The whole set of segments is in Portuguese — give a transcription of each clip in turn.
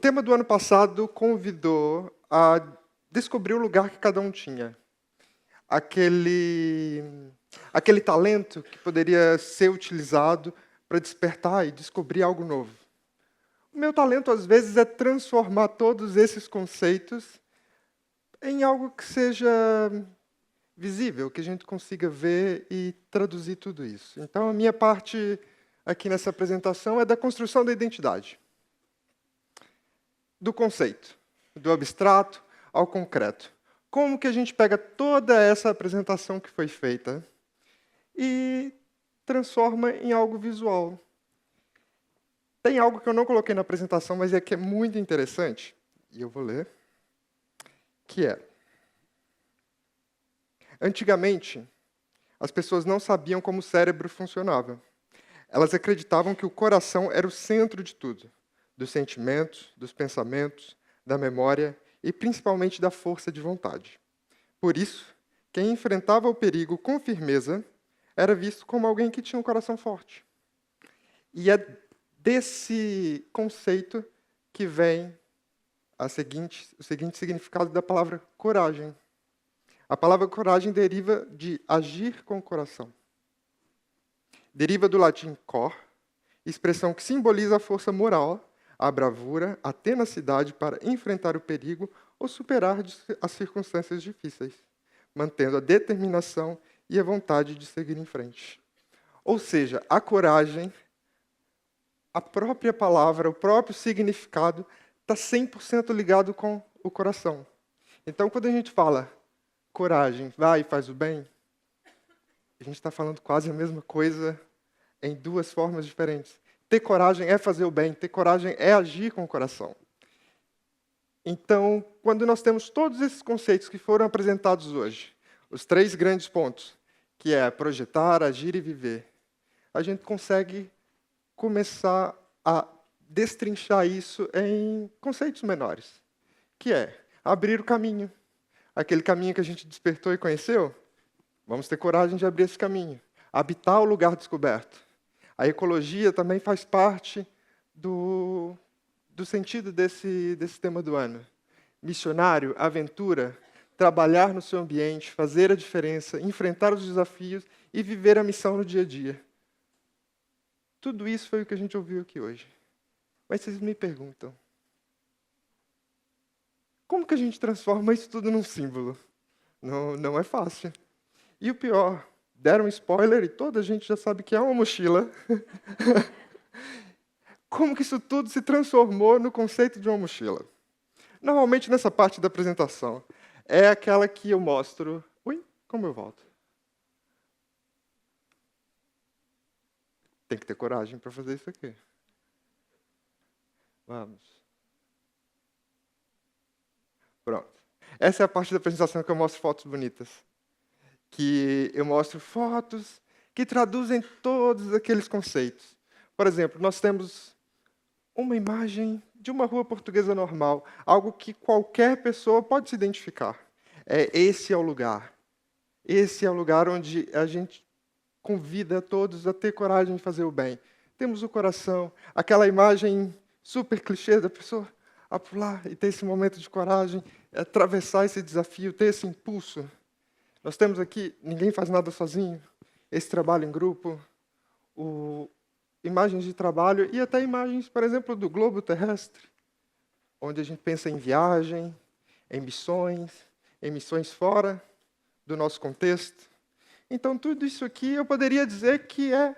tema do ano passado convidou a descobrir o lugar que cada um tinha. Aquele talento que poderia ser utilizado para despertar e descobrir algo novo. O meu talento, às vezes, é transformar todos esses conceitos em algo que seja visível, que a gente consiga ver e traduzir tudo isso. Então, a minha parte aqui nessa apresentação é da construção da identidade. Do conceito, do abstrato ao concreto. Como que a gente pega toda essa apresentação que foi feita e transforma em algo visual? Tem algo que eu não coloquei na apresentação, mas é que é muito interessante, e eu vou ler, que é: antigamente, as pessoas não sabiam como o cérebro funcionava. Elas acreditavam que o coração era o centro de tudo, dos sentimentos, dos pensamentos, da memória e principalmente da força de vontade. Por isso, quem enfrentava o perigo com firmeza era visto como alguém que tinha um coração forte. E é desse conceito que vem o seguinte significado da palavra coragem. A palavra coragem deriva de agir com o coração. Deriva do latim cor, expressão que simboliza a força moral, a bravura, a tenacidade para enfrentar o perigo ou superar as circunstâncias difíceis, mantendo a determinação e a vontade de seguir em frente. Ou seja, a coragem, a própria palavra, o próprio significado, está 100% ligado com o coração. Então, quando a gente fala coragem, vai e faz o bem, a gente está falando quase a mesma coisa em duas formas diferentes. Ter coragem é fazer o bem, ter coragem é agir com o coração. Então, quando nós temos todos esses conceitos que foram apresentados hoje, os 3 grandes pontos, que é projetar, agir e viver, a gente consegue começar a destrinchar isso em conceitos menores, que é abrir o caminho. Aquele caminho que a gente despertou e conheceu, vamos ter coragem de abrir esse caminho. Habitar o lugar descoberto. A ecologia também faz parte do sentido desse tema do ano. Missionário, aventura, trabalhar no seu ambiente, fazer a diferença, enfrentar os desafios e viver a missão no dia a dia. Tudo isso foi o que a gente ouviu aqui hoje. Mas vocês me perguntam, como que a gente transforma isso tudo num símbolo? Não é fácil. E o pior, deram um spoiler e toda a gente já sabe que é uma mochila. Como que isso tudo se transformou no conceito de uma mochila? Normalmente, nessa parte da apresentação, é aquela que eu mostro... Ui, como eu volto? Tem que ter coragem para fazer isso aqui. Vamos. Pronto. Essa é a parte da apresentação que eu mostro fotos bonitas. Que eu mostro fotos que traduzem todos aqueles conceitos. Por exemplo, nós temos uma imagem de uma rua portuguesa normal, algo que qualquer pessoa pode se identificar. Esse é o lugar. Esse é o lugar onde a gente convida todos a ter coragem de fazer o bem. Temos o coração, aquela imagem super clichê da pessoa a pular e ter esse momento de coragem, atravessar esse desafio, ter esse impulso. Nós temos aqui, ninguém faz nada sozinho, esse trabalho em grupo, imagens de trabalho e até imagens, por exemplo, do globo terrestre, onde a gente pensa em viagem, em missões fora do nosso contexto. Então, tudo isso aqui eu poderia dizer que é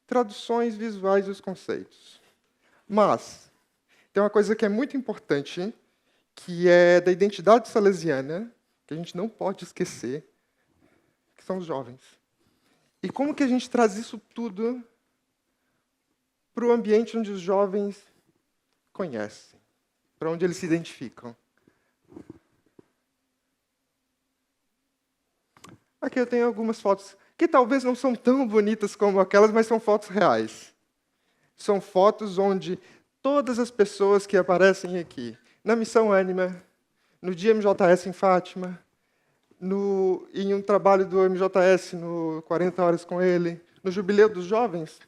traduções visuais dos conceitos. Mas tem uma coisa que é muito importante, que é da identidade salesiana, que a gente não pode esquecer, que são os jovens. E como que a gente traz isso tudo para o ambiente onde os jovens conhecem, para onde eles se identificam? Aqui eu tenho algumas fotos que talvez não são tão bonitas como aquelas, mas são fotos reais. São fotos onde todas as pessoas que aparecem aqui, na Missão Ânima, no dia MJS em Fátima, em um trabalho do MJS no 40 Horas com ele, no Jubileu dos Jovens,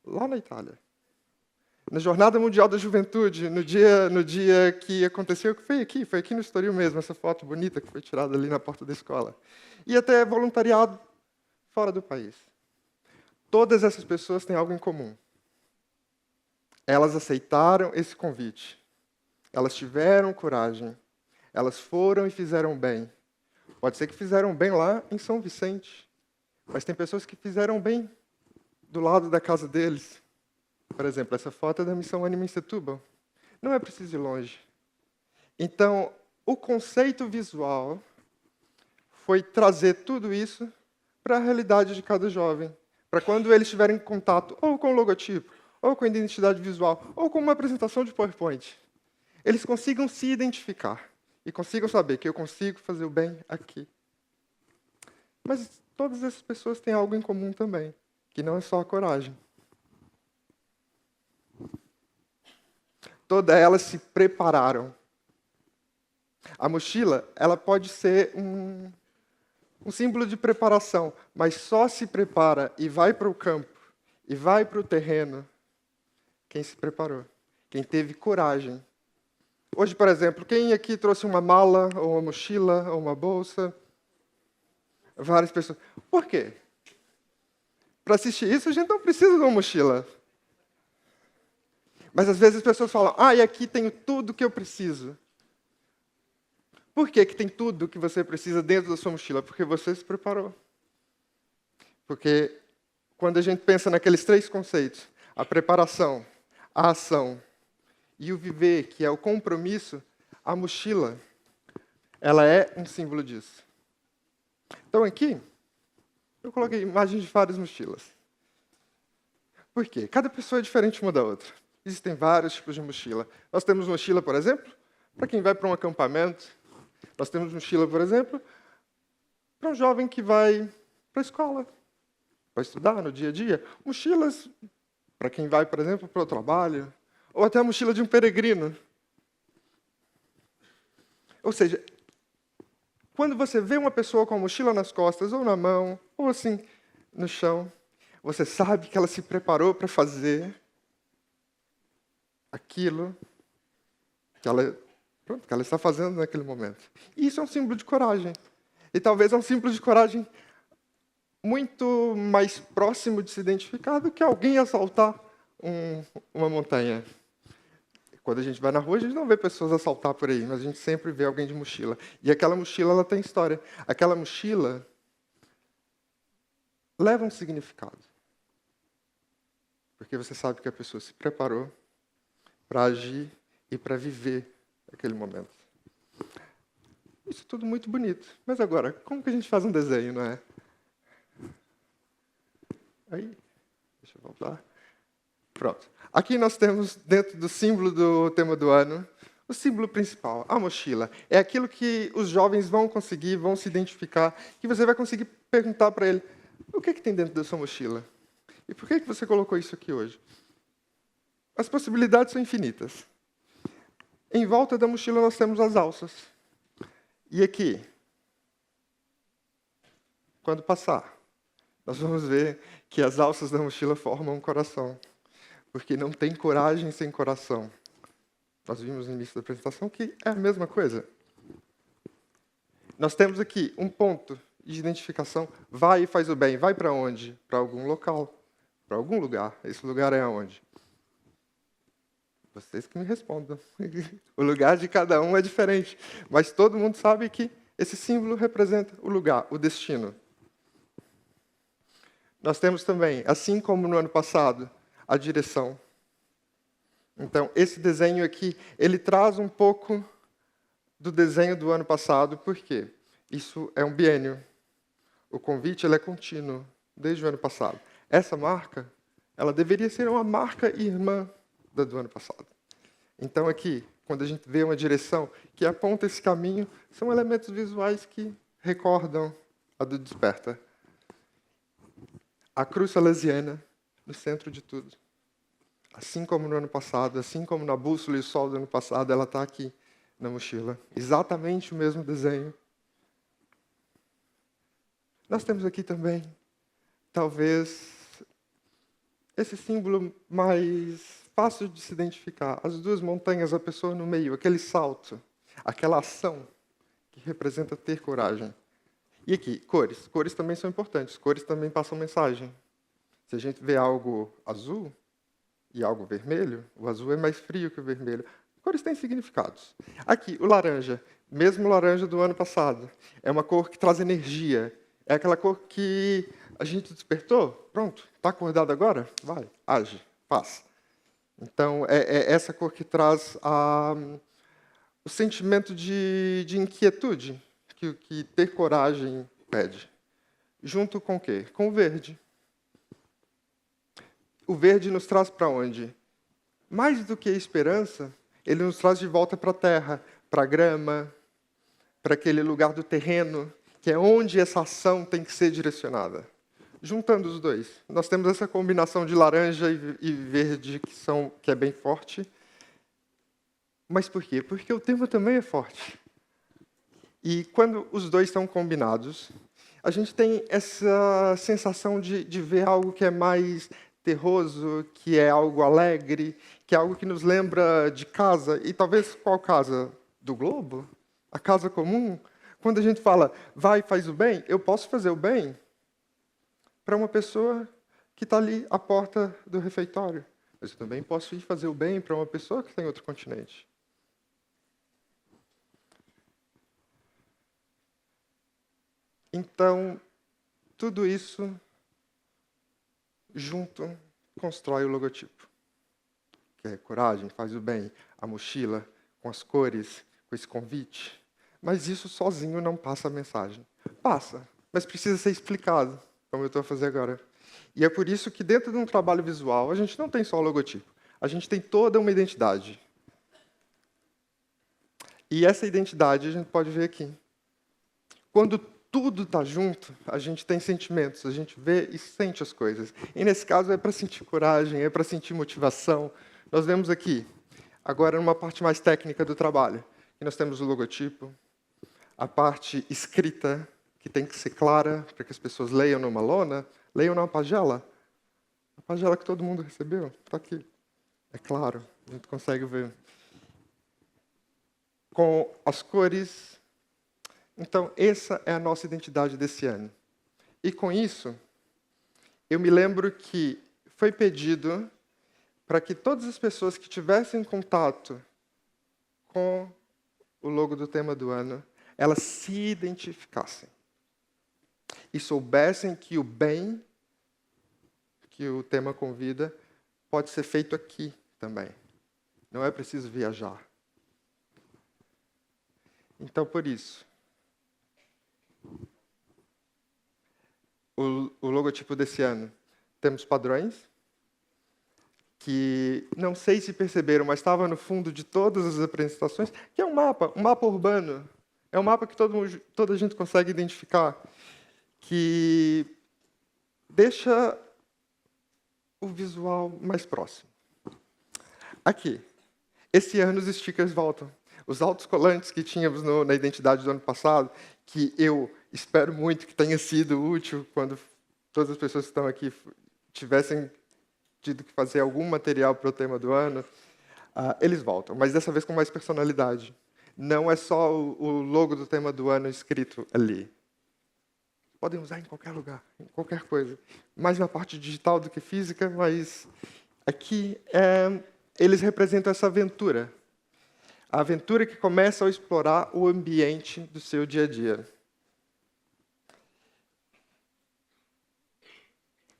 lá na Itália. Na Jornada Mundial da Juventude, no dia que aconteceu, que foi aqui no Estoril mesmo, essa foto bonita que foi tirada ali na porta da escola. E até voluntariado fora do país. Todas essas pessoas têm algo em comum. Elas aceitaram esse convite. Elas tiveram coragem. Elas foram e fizeram bem. Pode ser que fizeram bem lá em São Vicente, mas tem pessoas que fizeram bem do lado da casa deles. Por exemplo, essa foto é da Missão Ânima em Setúbal. Não é preciso ir longe. Então, o conceito visual foi trazer tudo isso para a realidade de cada jovem. Para quando eles estiverem em contato ou com o logotipo, ou com a identidade visual, ou com uma apresentação de PowerPoint, eles consigam se identificar e consigam saber que eu consigo fazer o bem aqui. Mas todas essas pessoas têm algo em comum também, que não é só a coragem. Todas elas se prepararam. A mochila, ela pode ser um símbolo de preparação, mas só se prepara e vai para o campo, e vai para o terreno, quem se preparou, quem teve coragem. Hoje, por exemplo, quem aqui trouxe uma mala, ou uma mochila, ou uma bolsa? Várias pessoas. Por quê? Para assistir isso, a gente não precisa de uma mochila. Mas às vezes as pessoas falam, e aqui tenho tudo que eu preciso. Por que tem tudo que você precisa dentro da sua mochila? Porque você se preparou. Porque quando a gente pensa naqueles 3 conceitos, a preparação, a ação e o viver, que é o compromisso, a mochila, ela é um símbolo disso. Então aqui, eu coloquei imagens de várias mochilas. Por quê? Cada pessoa é diferente uma da outra. Existem vários tipos de mochila. Nós temos mochila, por exemplo, para quem vai para um acampamento. Nós temos mochila, por exemplo, para um jovem que vai para a escola, para estudar no dia a dia. Mochilas para quem vai, por exemplo, para o trabalho. Ou até a mochila de um peregrino. Ou seja, quando você vê uma pessoa com a mochila nas costas, ou na mão, ou assim, no chão, você sabe que ela se preparou para fazer aquilo que ela está fazendo naquele momento. E isso é um símbolo de coragem. E talvez é um símbolo de coragem muito mais próximo de se identificar do que alguém assaltar uma montanha. Quando a gente vai na rua, a gente não vê pessoas assaltar por aí, mas a gente sempre vê alguém de mochila. E aquela mochila, ela tem história. Aquela mochila leva um significado. Porque você sabe que a pessoa se preparou para agir e para viver aquele momento. Isso é tudo muito bonito. Mas agora, como que a gente faz um desenho, não é? Aí, deixa eu voltar. Pronto. Aqui nós temos, dentro do símbolo do tema do ano, o símbolo principal, a mochila. É aquilo que os jovens vão conseguir, vão se identificar, que você vai conseguir perguntar para ele, o que tem dentro da sua mochila? E por que você colocou isso aqui hoje? As possibilidades são infinitas. Em volta da mochila nós temos as alças. E aqui, quando passar, nós vamos ver que as alças da mochila formam um coração. Porque não tem coragem sem coração. Nós vimos no início da apresentação que é a mesma coisa. Nós temos aqui um ponto de identificação. Vai e faz o bem. Vai para onde? Para algum local. Para algum lugar. Esse lugar é aonde? Vocês que me respondam. O lugar de cada um é diferente. Mas todo mundo sabe que esse símbolo representa o lugar, o destino. Nós temos também, assim como no ano passado, a direção. Então, esse desenho aqui, ele traz um pouco do desenho do ano passado. Por quê? Isso é um biênio. O convite ele é contínuo, desde o ano passado. Essa marca, ela deveria ser uma marca irmã da do ano passado. Então, aqui, quando a gente vê uma direção que aponta esse caminho, são elementos visuais que recordam a do Desperta. A cruz salesiana no centro de tudo. Assim como no ano passado, assim como na bússola e o sol do ano passado, ela está aqui na mochila. Exatamente o mesmo desenho. Nós temos aqui também, talvez, esse símbolo mais fácil de se identificar. As duas montanhas, a pessoa no meio, aquele salto, aquela ação que representa ter coragem. E aqui, cores. Cores também são importantes. Cores também passam mensagem. Se a gente vê algo azul e algo vermelho, o azul é mais frio que o vermelho. Cores têm significados. Aqui, o laranja, mesmo laranja do ano passado. É uma cor que traz energia. É aquela cor que a gente despertou. Pronto, está acordado agora? Vai, age, faz. Então, é essa cor que traz o sentimento de inquietude que ter coragem pede. Junto com o quê? Com o verde. O verde nos traz para onde? Mais do que a esperança, ele nos traz de volta para a terra, para a grama, para aquele lugar do terreno, que é onde essa ação tem que ser direcionada. Juntando os dois, nós temos essa combinação de laranja e verde que é bem forte. Mas por quê? Porque o tema também é forte. E quando os dois estão combinados, a gente tem essa sensação de ver algo que é mais terroso, que é algo alegre, que é algo que nos lembra de casa. E talvez qual casa? Do Globo? A casa comum? Quando a gente fala, vai e faz o bem, eu posso fazer o bem para uma pessoa que está ali à porta do refeitório. Mas eu também posso ir fazer o bem para uma pessoa que está em outro continente. Então, tudo isso junto constrói o logotipo. Que é coragem, faz o bem, a mochila, com as cores, com esse convite. Mas isso sozinho não passa a mensagem. Passa, mas precisa ser explicado, como eu estou a fazer agora. E é por isso que dentro de um trabalho visual, a gente não tem só o logotipo. A gente tem toda uma identidade. E essa identidade a gente pode ver aqui. Quando tudo está junto, a gente tem sentimentos, a gente vê e sente as coisas. E nesse caso é para sentir coragem, é para sentir motivação. Nós vemos aqui, agora numa parte mais técnica do trabalho, que nós temos o logotipo, a parte escrita, que tem que ser clara, para que as pessoas leiam numa lona, leiam numa pagela. A pagela que todo mundo recebeu, está aqui. É claro, a gente consegue ver. Com as cores. Então, essa é a nossa identidade desse ano. E com isso, eu me lembro que foi pedido para que todas as pessoas que tivessem contato com o logo do tema do ano, elas se identificassem. E soubessem que o bem que o tema convida pode ser feito aqui também. Não é preciso viajar. Então, por isso, o logotipo desse ano, temos padrões, que não sei se perceberam, mas estava no fundo de todas as apresentações, que é um mapa urbano. É um mapa que toda a gente consegue identificar, que deixa o visual mais próximo. Aqui, esse ano os stickers voltam. Os autocolantes que tínhamos na identidade do ano passado, que eu espero muito que tenha sido útil quando todas as pessoas que estão aqui tivessem tido que fazer algum material para o tema do ano, eles voltam, mas dessa vez com mais personalidade. Não é só o logo do tema do ano escrito ali. Podem usar em qualquer lugar, em qualquer coisa. Mais na parte digital do que física, mas aqui eles representam essa aventura. A aventura que começa ao explorar o ambiente do seu dia a dia.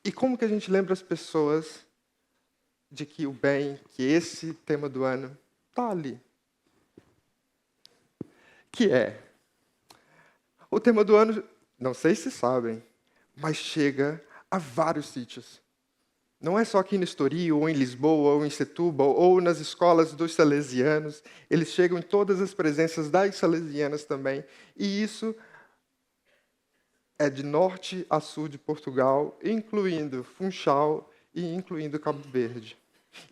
E como que a gente lembra as pessoas de que o bem, que esse tema do ano está ali? Que é, o tema do ano, não sei se sabem, mas chega a vários sítios. Não é só aqui no Estoril, ou em Lisboa, ou em Setúbal, ou nas escolas dos salesianos. Eles chegam em todas as presenças das salesianas também. E isso é de norte a sul de Portugal, incluindo Funchal e incluindo Cabo Verde.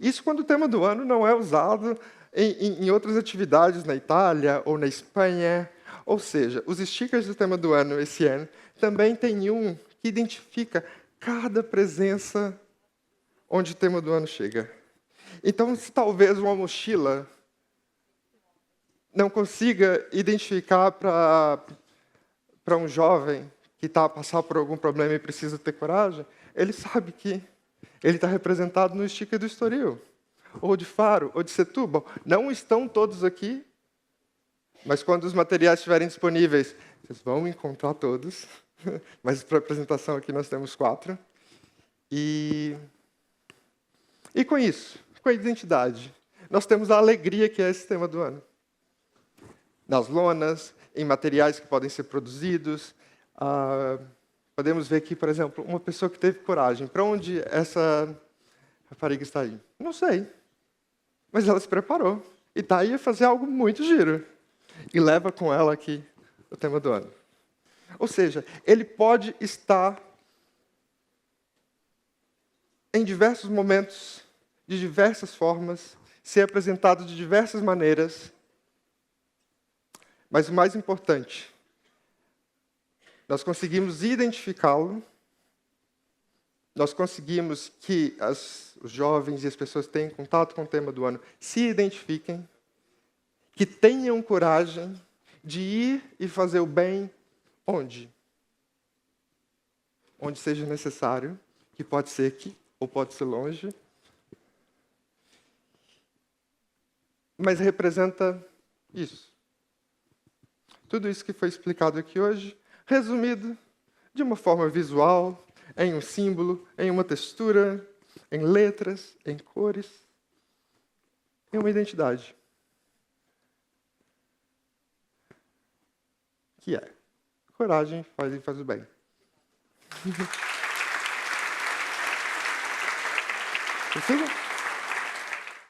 Isso quando o tema do ano não é usado em outras atividades na Itália ou na Espanha. Ou seja, os stickers do tema do ano esse ano também tem um que identifica cada presença onde o tema do ano chega. Então, se talvez uma mochila não consiga identificar para um jovem que está a passar por algum problema e precisa ter coragem, ele sabe que ele está representado no Estica do Estoril, ou de Faro, ou de Setúbal. Não estão todos aqui, mas quando os materiais estiverem disponíveis, vocês vão encontrar todos. Mas para a apresentação aqui nós temos 4. E com isso, com a identidade, nós temos a alegria que é esse tema do ano. Nas lonas, em materiais que podem ser produzidos. Podemos ver aqui, por exemplo, uma pessoa que teve coragem. Para onde essa rapariga está aí? Não sei. Mas ela se preparou. E está aí a fazer algo muito giro. E leva com ela aqui o tema do ano. Ou seja, ele pode estar em diversos momentos, de diversas formas, ser apresentado de diversas maneiras. Mas o mais importante, nós conseguimos identificá-lo, nós conseguimos que os jovens e as pessoas que têm contato com o tema do ano se identifiquem, que tenham coragem de ir e fazer o bem onde? Onde seja necessário, que pode ser aqui ou pode ser longe. Mas representa isso. Tudo isso que foi explicado aqui hoje, resumido de uma forma visual, em um símbolo, em uma textura, em letras, em cores, em uma identidade. Que é coragem faz o bem. Precisa?